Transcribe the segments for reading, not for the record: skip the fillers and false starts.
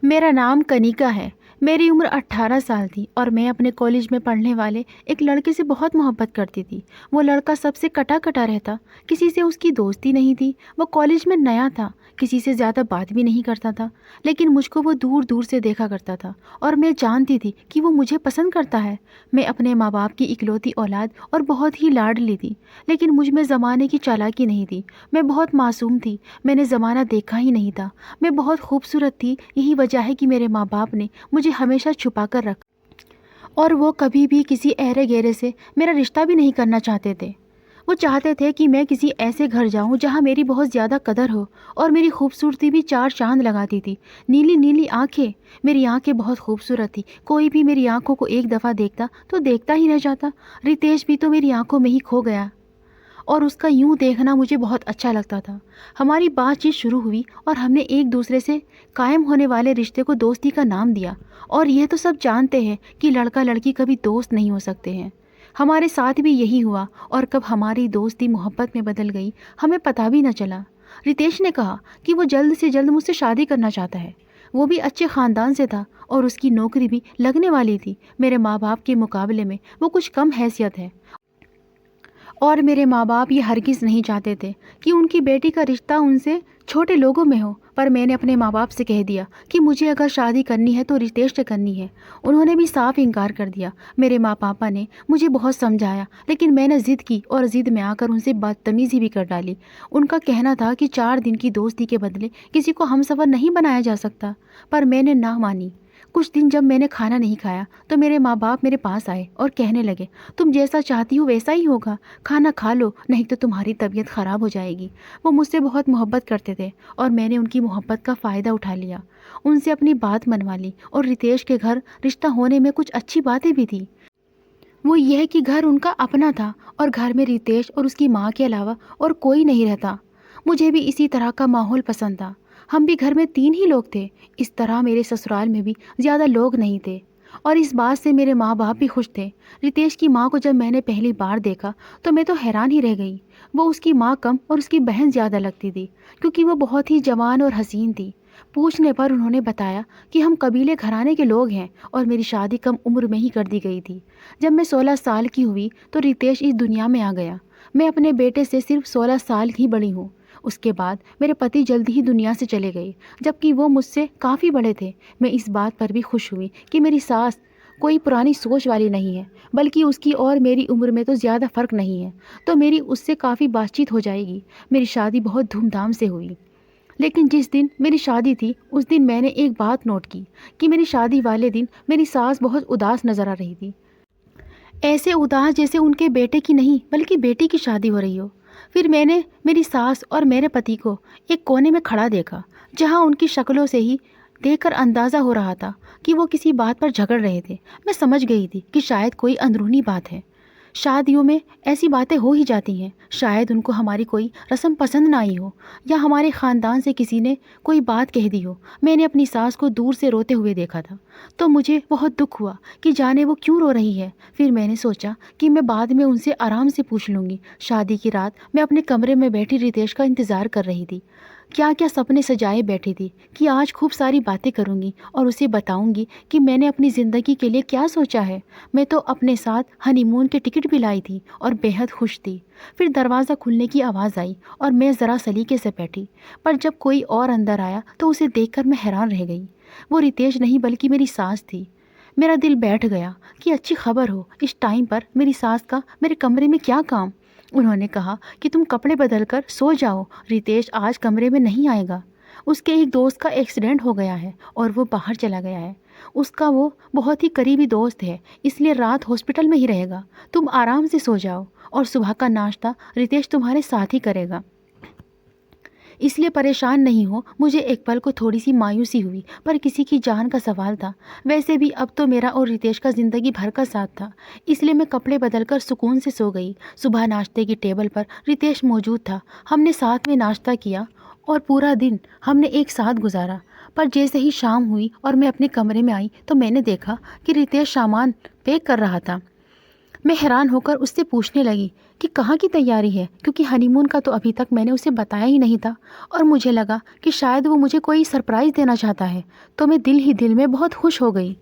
मेरा नाम कनिका है। मेरी उम्र 18 साल थी और मैं अपने कॉलेज में पढ़ने वाले एक लड़के से बहुत मोहब्बत करती थी। वो लड़का सबसे कटा-कटा रहता, किसी से उसकी दोस्ती नहीं थी। वो कॉलेज में नया था, किसी से ज़्यादा बात भी नहीं करता था, लेकिन मुझको वो दूर-दूर से देखा करता था और मैं जानती थी कि वो मुझे पसंद करता है। मैं अपने माँ-बाप की इकलौती औलाद और बहुत ही लाडली थी, लेकिन मुझ में ज़माने की चालाकी नहीं थी। मैं बहुत मासूम थी, मैंने ज़माना देखा ही नहीं था। मैं बहुत खूबसूरत थी, यही वजह है कि मेरे माँ-बाप ने मुझे हमेशा छुपा कर रखा और वो कभी भी किसी ऐरे-गैरे से मेरा रिश्ता भी नहीं करना चाहते थे। वो चाहते थे कि मैं किसी ऐसे घर जाऊँ जहाँ मेरी बहुत ज़्यादा कदर हो और मेरी खूबसूरती भी चार चाँद लगाती थी। नीली-नीली आँखें, मेरी आँखें बहुत खूबसूरत थी। कोई भी मेरी आँखों को एक दफ़ा देखता तो देखता ही रह जाता। रितेश भी तो मेरी आँखों में ही खो गया और उसका यूँ देखना मुझे बहुत अच्छा लगता था। हमारी बातचीत शुरू हुई और हमने एक दूसरे से कायम होने वाले रिश्ते को दोस्ती का नाम दिया और यह तो सब जानते हैं कि लड़का लड़की कभी दोस्त नहीं हो सकते हैं। हमारे साथ भी यही हुआ और कब हमारी दोस्ती मोहब्बत में बदल गई हमें पता भी न चला। रितेश ने कहा कि वो जल्द से जल्द मुझसे शादी करना चाहता है। वो भी अच्छे ख़ानदान से था और उसकी नौकरी भी लगने वाली थी। मेरे माँ बाप के मुकाबले में वो कुछ कम हैसियत है और मेरे माँ-बाप ये हरगिज़ नहीं चाहते थे कि उनकी बेटी का रिश्ता उनसे छोटे लोगों में हो। पर मैंने अपने माँ-बाप से कह दिया कि मुझे अगर शादी करनी है तो रितेश से करनी है। उन्होंने भी साफ इनकार कर दिया। मेरे माँ-पापा ने मुझे बहुत समझाया, लेकिन मैंने ज़िद की और ज़िद में आकर उनसे बदतमीज़ी भी कर डाली। उनका कहना था कि 4 दिन की दोस्ती के बदले किसी को हमसफ़र नहीं बनाया जा सकता, पर मैंने ना मानी। कुछ दिन जब मैंने खाना नहीं खाया तो मेरे माँ-बाप मेरे पास आए और कहने लगे, तुम जैसा चाहती हो वैसा ही होगा, खाना खा लो नहीं तो तुम्हारी तबीयत ख़राब हो जाएगी। वो मुझसे बहुत मोहब्बत करते थे और मैंने उनकी मोहब्बत का फ़ायदा उठा लिया। उनसे अपनी बात मनवा ली और रितेश के घर रिश्ता होने में कुछ अच्छी बातें भी थी। वो यह कि घर उनका अपना था और घर में रितेश और उसकी माँ के अलावा और कोई नहीं रहता। मुझे भी इसी तरह का माहौल पसंद था। हम भी घर में 3 ही लोग थे। इस तरह मेरे ससुराल में भी ज़्यादा लोग नहीं थे और इस बात से मेरे माँ-बाप भी खुश थे। रितेश की माँ को जब मैंने पहली बार देखा तो मैं तो हैरान ही रह गई। वो उसकी माँ कम और उसकी बहन ज़्यादा लगती थी, क्योंकि वो बहुत ही जवान और हसीन थी। पूछने पर उन्होंने बताया कि हम कबीले घराने के लोग हैं और मेरी शादी कम उम्र में ही कर दी गई थी। जब मैं 16 साल की हुई तो रितेश इस दुनिया में आ गया। मैं अपने बेटे से सिर्फ 16 साल ही बड़ी हूँ। उसके बाद मेरे पति जल्दी ही दुनिया से चले गए, जबकि वो मुझसे काफ़ी बड़े थे। मैं इस बात पर भी खुश हुई कि मेरी सास कोई पुरानी सोच वाली नहीं है, बल्कि उसकी और मेरी उम्र में तो ज़्यादा फ़र्क नहीं है, तो मेरी उससे काफ़ी बातचीत हो जाएगी। मेरी शादी बहुत धूमधाम से हुई। लेकिन जिस दिन मेरी शादी थी उस दिन मैंने एक बात नोट की कि मेरी शादी वाले दिन मेरी सास बहुत उदास नज़र आ रही थी। ऐसे उदास जैसे उनके बेटे की नहीं बल्कि बेटी की शादी हो रही हो। फिर मैंने मेरी सास और मेरे पति को एक कोने में खड़ा देखा, जहाँ उनकी शक्लों से ही देखकर अंदाज़ा हो रहा था कि वो किसी बात पर झगड़ रहे थे। मैं समझ गई थी कि शायद कोई अंदरूनी बात है। शादियों में ऐसी बातें हो ही जाती हैं। शायद उनको हमारी कोई रस्म पसंद ना आई हो या हमारे ख़ानदान से किसी ने कोई बात कह दी हो। मैंने अपनी सास को दूर से रोते हुए देखा था तो मुझे बहुत दुख हुआ कि जाने वो क्यों रो रही है। फिर मैंने सोचा कि मैं बाद में उनसे आराम से पूछ लूँगी। शादी की रात मैं अपने कमरे में बैठी रितेश का इंतज़ार कर रही थी। क्या क्या सपने सजाए बैठी थी कि आज खूब सारी बातें करूँगी और उसे बताऊँगी कि मैंने अपनी ज़िंदगी के लिए क्या सोचा है। मैं तो अपने साथ हनीमून के टिकट भी लाई थी और बेहद खुश थी। फिर दरवाज़ा खुलने की आवाज़ आई और मैं ज़रा सलीके से बैठी, पर जब कोई और अंदर आया तो उसे देखकर मैं हैरान रह गई। वो रितेश नहीं बल्कि मेरी सास थी। मेरा दिल बैठ गया कि अच्छी खबर हो, इस टाइम पर मेरी सास का मेरे कमरे में क्या काम। उन्होंने कहा कि तुम कपड़े बदल कर सो जाओ, रितेश आज कमरे में नहीं आएगा। उसके एक दोस्त का एक्सीडेंट हो गया है और वो बाहर चला गया है। उसका वो बहुत ही करीबी दोस्त है, इसलिए रात हॉस्पिटल में ही रहेगा। तुम आराम से सो जाओ और सुबह का नाश्ता रितेश तुम्हारे साथ ही करेगा, इसलिए परेशान नहीं हो। मुझे एक पल को थोड़ी सी मायूसी हुई, पर किसी की जान का सवाल था। वैसे भी अब तो मेरा और रितेश का ज़िंदगी भर का साथ था, इसलिए मैं कपड़े बदलकर सुकून से सो गई। सुबह नाश्ते की टेबल पर रितेश मौजूद था। हमने साथ में नाश्ता किया और पूरा दिन हमने एक साथ गुजारा। पर जैसे ही शाम हुई और मैं अपने कमरे में आई तो मैंने देखा कि रितेश सामान पैक कर रहा था। मैं हैरान होकर उससे पूछने लगी कि कहाँ की तैयारी है, क्योंकि हनीमून का तो अभी तक मैंने उसे बताया ही नहीं था और मुझे लगा कि शायद वो मुझे कोई सरप्राइज़ देना चाहता है। तो मैं दिल ही दिल में बहुत खुश हो गई।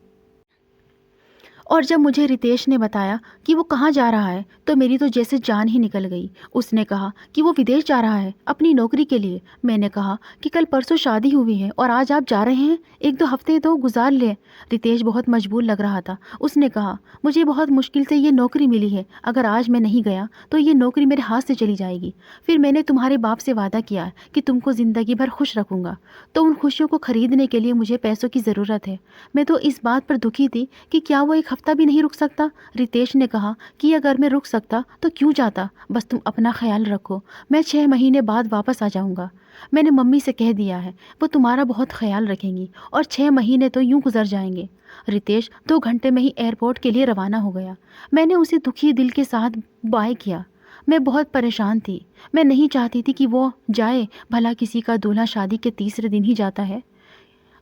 और जब मुझे रितेश ने बताया कि वो कहाँ जा रहा है तो मेरी तो जैसे जान ही निकल गई। उसने कहा कि वो विदेश जा रहा है अपनी नौकरी के लिए। मैंने कहा कि कल परसों शादी हुई है और आज आप जा रहे हैं, एक दो हफ्ते तो गुजार ले। रितेश बहुत मजबूर लग रहा था। उसने कहा, मुझे बहुत मुश्किल से ये नौकरी मिली है, अगर आज मैं नहीं गया तो ये नौकरी मेरे हाथ से चली जाएगी। फिर मैंने तुम्हारे बाप से वादा किया कि तुमको ज़िंदगी भर खुश रखूँगा, तो उन खुशियों को खरीदने के लिए मुझे पैसों की ज़रूरत है। मैं तो इस बात पर दुखी थी कि क्या वो एक हफ्ता भी नहीं रुक सकता। रितेश ने कहा कि अगर मैं रुक सकता तो क्यों जाता, बस तुम अपना ख्याल रखो, मैं 6 महीने बाद वापस आ जाऊंगा। मैंने मम्मी से कह दिया है, वो तुम्हारा बहुत ख्याल रखेंगी और 6 महीने तो यूं गुजर जाएंगे। रितेश 2 घंटे में ही एयरपोर्ट के लिए रवाना हो गया। मैंने उसे दुखी दिल के साथ बाय किया। मैं बहुत परेशान थी। मैं नहीं चाहती थी कि वो जाए, भला किसी का दूल्हा शादी के तीसरे दिन ही जाता है।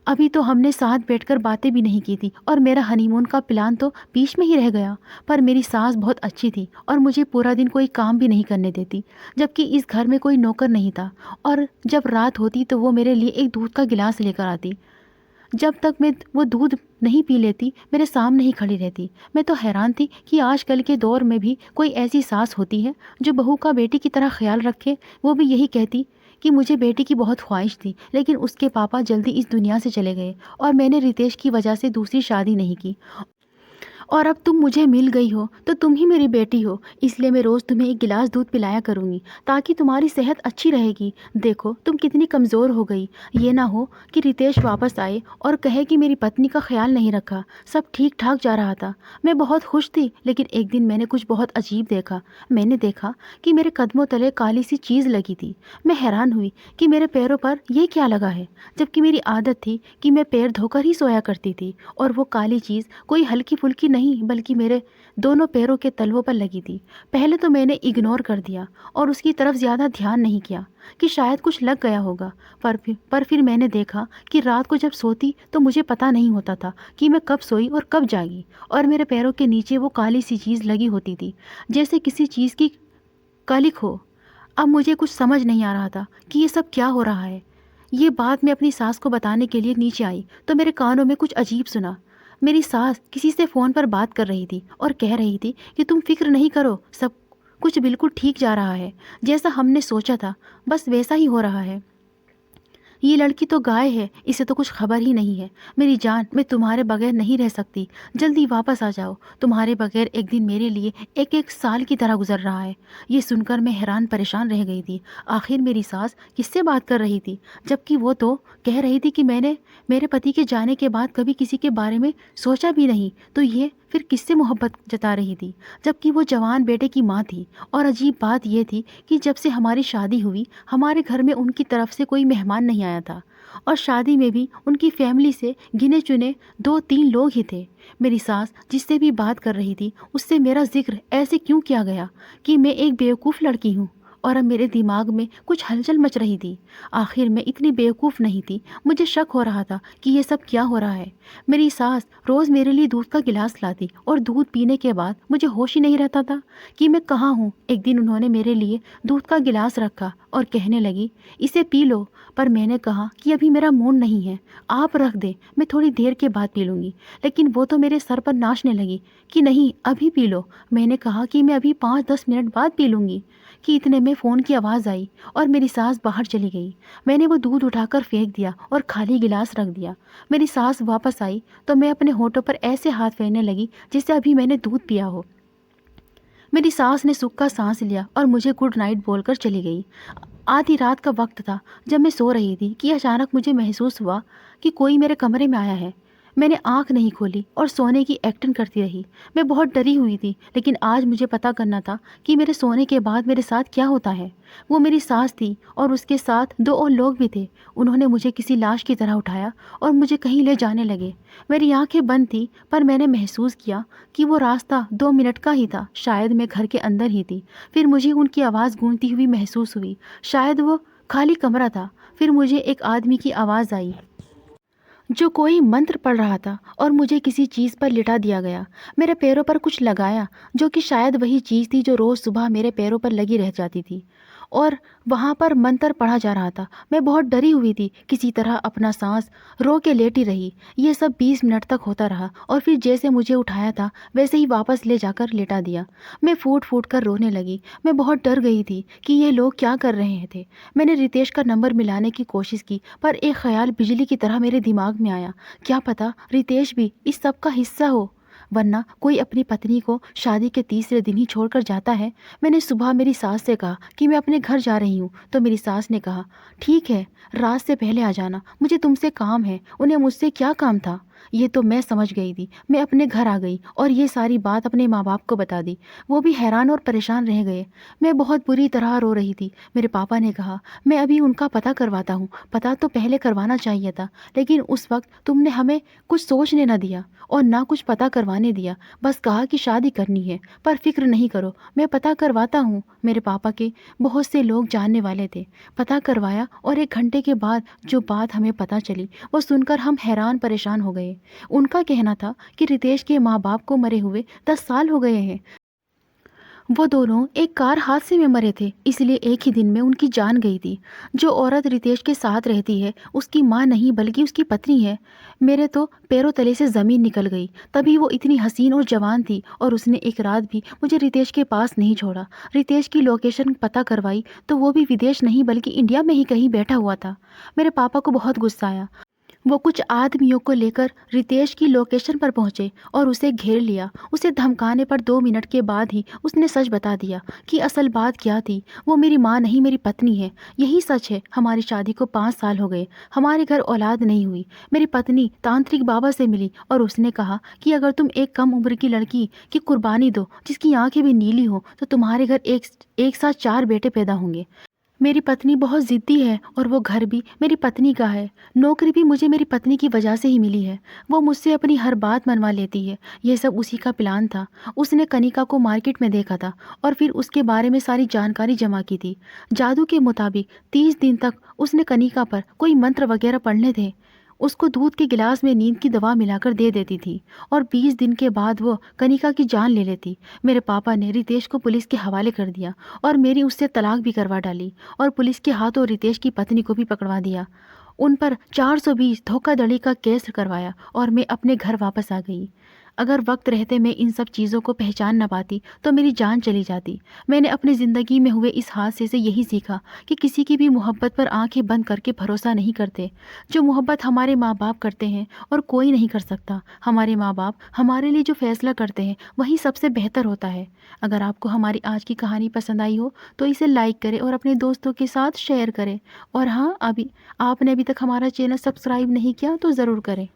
अभी तो हमने साथ बैठकर बातें भी नहीं की थी और मेरा हनीमून का प्लान तो बीच में ही रह गया। पर मेरी सास बहुत अच्छी थी और मुझे पूरा दिन कोई काम भी नहीं करने देती, जबकि इस घर में कोई नौकर नहीं था। और जब रात होती तो वो मेरे लिए एक दूध का गिलास लेकर आती। जब तक मैं वो दूध नहीं पी लेती मेरे सामने ही खड़ी रहती। मैं तो हैरान थी कि आजकल के दौर में भी कोई ऐसी सास होती है जो बहू का बेटी की तरह ख्याल रखे। वो भी यही कहती कि मुझे बेटी की बहुत ख्वाहिश थी, लेकिन उसके पापा जल्दी इस दुनिया से चले गए और मैंने रितेश की वजह से दूसरी शादी नहीं की। और अब तुम मुझे मिल गई हो तो तुम ही मेरी बेटी हो, इसलिए मैं रोज़ तुम्हें एक गिलास दूध पिलाया करूँगी ताकि तुम्हारी सेहत अच्छी रहेगी। देखो तुम कितनी कमज़ोर हो गई। ये ना हो कि रितेश वापस आए और कहे कि मेरी पत्नी का ख्याल नहीं रखा। सब ठीक ठाक जा रहा था, मैं बहुत खुश थी, लेकिन एक दिन मैंने कुछ बहुत अजीब देखा। मैंने देखा कि मेरे कदमों तले काली सी चीज़ लगी थी। मैं हैरान हुई कि मेरे पैरों पर ये क्या लगा है, जबकि मेरी आदत थी कि मैं पैर धोकर ही सोया करती थी। और वो काली चीज़ कोई हल्की फुल्की नहीं बल्कि मेरे दोनों पैरों के तलवों पर लगी थी। पहले तो मैंने इग्नोर कर दिया और उसकी तरफ ज़्यादा ध्यान नहीं किया कि शायद कुछ लग गया होगा। पर फिर मैंने देखा कि रात को जब सोती तो मुझे पता नहीं होता था कि मैं कब सोई और कब जागी, और मेरे पैरों के नीचे वो काली सी चीज़ लगी होती थी, जैसे किसी चीज़ की कालिक हो। अब मुझे कुछ समझ नहीं आ रहा था कि ये सब क्या हो रहा है। ये बात मैं अपनी सास को बताने के लिए नीचे आई तो मेरे कानों में कुछ अजीब सुना। मेरी सास किसी से फ़ोन पर बात कर रही थी और कह रही थी कि तुम फिक्र नहीं करो, सब कुछ बिल्कुल ठीक जा रहा है, जैसा हमने सोचा था बस वैसा ही हो रहा है। ये लड़की तो गाय है, इसे तो कुछ खबर ही नहीं है। मेरी जान, मैं तुम्हारे बगैर नहीं रह सकती, जल्दी वापस आ जाओ। तुम्हारे बगैर एक दिन मेरे लिए एक एक साल की तरह गुजर रहा है। ये सुनकर मैं हैरान परेशान रह गई थी। आखिर मेरी सास किससे बात कर रही थी, जबकि वो तो कह रही थी कि मैंने मेरे पति के जाने के बाद कभी किसी के बारे में सोचा भी नहीं, तो ये फिर किससे मोहब्बत जता रही थी, जबकि वो जवान बेटे की माँ थी। और अजीब बात यह थी कि जब से हमारी शादी हुई हमारे घर में उनकी तरफ से कोई मेहमान नहीं आया था, और शादी में भी उनकी फैमिली से गिने चुने 2-3 लोग ही थे। मेरी सास जिससे भी बात कर रही थी उससे मेरा जिक्र ऐसे क्यों किया गया कि मैं एक बेवकूफ़ लड़की हूँ, और अब मेरे दिमाग में कुछ हलचल मच रही थी। आखिर मैं इतनी बेवकूफ़ नहीं थी, मुझे शक हो रहा था कि ये सब क्या हो रहा है। मेरी सास रोज़ मेरे लिए दूध का गिलास लाती और दूध पीने के बाद मुझे होश ही नहीं रहता था कि मैं कहाँ हूँ। एक दिन उन्होंने मेरे लिए दूध का गिलास रखा और कहने लगी, इसे पी लो। पर मैंने कहा कि अभी मेरा मूड नहीं है, आप रख दें, मैं थोड़ी देर के बाद पी लूँगी। लेकिन वो तो मेरे सर पर नाचने लगी कि नहीं, अभी पी लो। मैंने कहा कि मैं अभी 5-10 मिनट बाद पी लूँगी कि इतने में फ़ोन की आवाज़ आई और मेरी सास बाहर चली गई। मैंने वो दूध उठाकर फेंक दिया और खाली गिलास रख दिया। मेरी सास वापस आई तो मैं अपने होठों पर ऐसे हाथ फेरने लगी जैसे अभी मैंने दूध पिया हो। मेरी सास ने सूखा सांस लिया और मुझे गुड नाइट बोलकर चली गई। आधी रात का वक्त था जब मैं सो रही थी कि अचानक मुझे महसूस हुआ कि कोई मेरे कमरे में आया है। मैंने आंख नहीं खोली और सोने की एक्टिंग करती रही। मैं बहुत डरी हुई थी, लेकिन आज मुझे पता करना था कि मेरे सोने के बाद मेरे साथ क्या होता है। वो मेरी सास थी और उसके साथ 2 और लोग भी थे। उन्होंने मुझे किसी लाश की तरह उठाया और मुझे कहीं ले जाने लगे। मेरी आंखें बंद थी, पर मैंने महसूस किया कि वो रास्ता 2 मिनट का ही था। शायद मैं घर के अंदर ही थी। फिर मुझे उनकी आवाज़ गूंजती हुई महसूस हुई। शायद वो खाली कमरा था। फिर मुझे एक आदमी की आवाज़ आई, जो कोई मंत्र पढ़ रहा था और मुझे किसी चीज़ पर लिटा दिया गया। मेरे पैरों पर कुछ लगाया, जो कि शायद वही चीज़ थी जो रोज़ सुबह मेरे पैरों पर लगी रह जाती थी। और वहाँ पर मंत्र पढ़ा जा रहा था। मैं बहुत डरी हुई थी, किसी तरह अपना सांस रो के लेटी रही। ये सब 20 मिनट तक होता रहा और फिर जैसे मुझे उठाया था वैसे ही वापस ले जाकर लेटा दिया। मैं फूट फूट कर रोने लगी। मैं बहुत डर गई थी कि ये लोग क्या कर रहे थे। मैंने रितेश का नंबर मिलाने की कोशिश की, पर एक ख्याल बिजली की तरह मेरे दिमाग में आया, क्या पता रितेश भी इस सब का हिस्सा हो, वरना कोई अपनी पत्नी को शादी के तीसरे दिन ही छोड़कर जाता है। मैंने सुबह मेरी सास से कहा कि मैं अपने घर जा रही हूँ, तो मेरी सास ने कहा, ठीक है, रात से पहले आ जाना, मुझे तुमसे काम है। उन्हें मुझसे क्या काम था? ये तो मैं समझ गई थी। मैं अपने घर आ गई और ये सारी बात अपने माँ बाप को बता दी। वो भी हैरान और परेशान रह गए। मैं बहुत बुरी तरह रो रही थी। मेरे पापा ने कहा, मैं अभी उनका पता करवाता हूँ। पता तो पहले करवाना चाहिए था, लेकिन उस वक्त तुमने हमें कुछ सोचने न दिया और ना कुछ पता करवाने दिया। बस कहा कि शादी करनी है, पर फिक्र नहीं करो, मैं पता करवाता हूँ। मेरे पापा के बहुत से लोग जानने वाले थे। पता करवाया और 1 घंटे के बाद जो बात हमें पता चली वो सुनकर हम हैरान परेशान हो गए। उनका कहना था कि रितेश के माँ बाप को मरे हुए 10 साल हो गए हैं। वो दोनों एक कार हादसे में मरे थे, इसलिए एक ही दिन में उनकी जान गई थी। जो औरत रितेश के साथ रहती है उसकी माँ नहीं बल्कि उसकी पत्नी है। मेरे तो पैरों तले से ज़मीन निकल गई। तभी वो इतनी हसीन और जवान थी और उसने एक रात भी मुझे रितेश के पास नहीं छोड़ा। रितेश की लोकेशन पता करवाई तो वो भी विदेश नहीं बल्कि इंडिया में ही कहीं बैठा हुआ था। मेरे पापा को बहुत गुस्सा आया। वो कुछ आदमियों को लेकर रितेश की लोकेशन पर पहुंचे और उसे घेर लिया। उसे धमकाने पर 2 मिनट के बाद ही उसने सच बता दिया कि असल बात क्या थी। वो मेरी माँ नहीं, मेरी पत्नी है। यही सच है। हमारी शादी को 5 साल हो गए। हमारे घर औलाद नहीं हुई। मेरी पत्नी तांत्रिक बाबा से मिली और उसने कहा कि अगर तुम एक कम उम्र की लड़की की कुर्बानी दो जिसकी आंखें भी नीली हो तो तुम्हारे घर एक साथ 4 बेटे पैदा होंगे। मेरी पत्नी बहुत ज़िद्दी है और वो घर भी मेरी पत्नी का है। नौकरी भी मुझे मेरी पत्नी की वजह से ही मिली है। वो मुझसे अपनी हर बात मनवा लेती है। ये सब उसी का प्लान था। उसने कनिका को मार्केट में देखा था और फिर उसके बारे में सारी जानकारी जमा की थी। जादू के मुताबिक 30 दिन तक उसने कनिका पर कोई मंत्र वगैरह पढ़ने थे। उसको दूध के गिलास में नींद की दवा मिलाकर दे देती थी और 20 दिन के बाद वो कनिका की जान ले लेती। मेरे पापा ने रितेश को पुलिस के हवाले कर दिया और मेरी उससे तलाक भी करवा डाली और पुलिस के हाथों रितेश की पत्नी को भी पकड़वा दिया। उन पर 420 धोखाधड़ी का केस करवाया और मैं अपने घर वापस आ गई। अगर वक्त रहते मैं इन सब चीज़ों को पहचान न पाती तो मेरी जान चली जाती। मैंने अपनी ज़िंदगी में हुए इस हादसे से यही सीखा कि किसी की भी मोहब्बत पर आंखें बंद करके भरोसा नहीं करते। जो मोहब्बत हमारे माँ बाप करते हैं और कोई नहीं कर सकता। हमारे माँ बाप हमारे लिए जो फैसला करते हैं वही सबसे बेहतर होता है। अगर आपको हमारी आज की कहानी पसंद आई हो तो इसे लाइक करें और अपने दोस्तों के साथ शेयर करें। और हाँ, अभी आपने अभी तक हमारा चैनल सब्सक्राइब नहीं किया तो ज़रूर करें।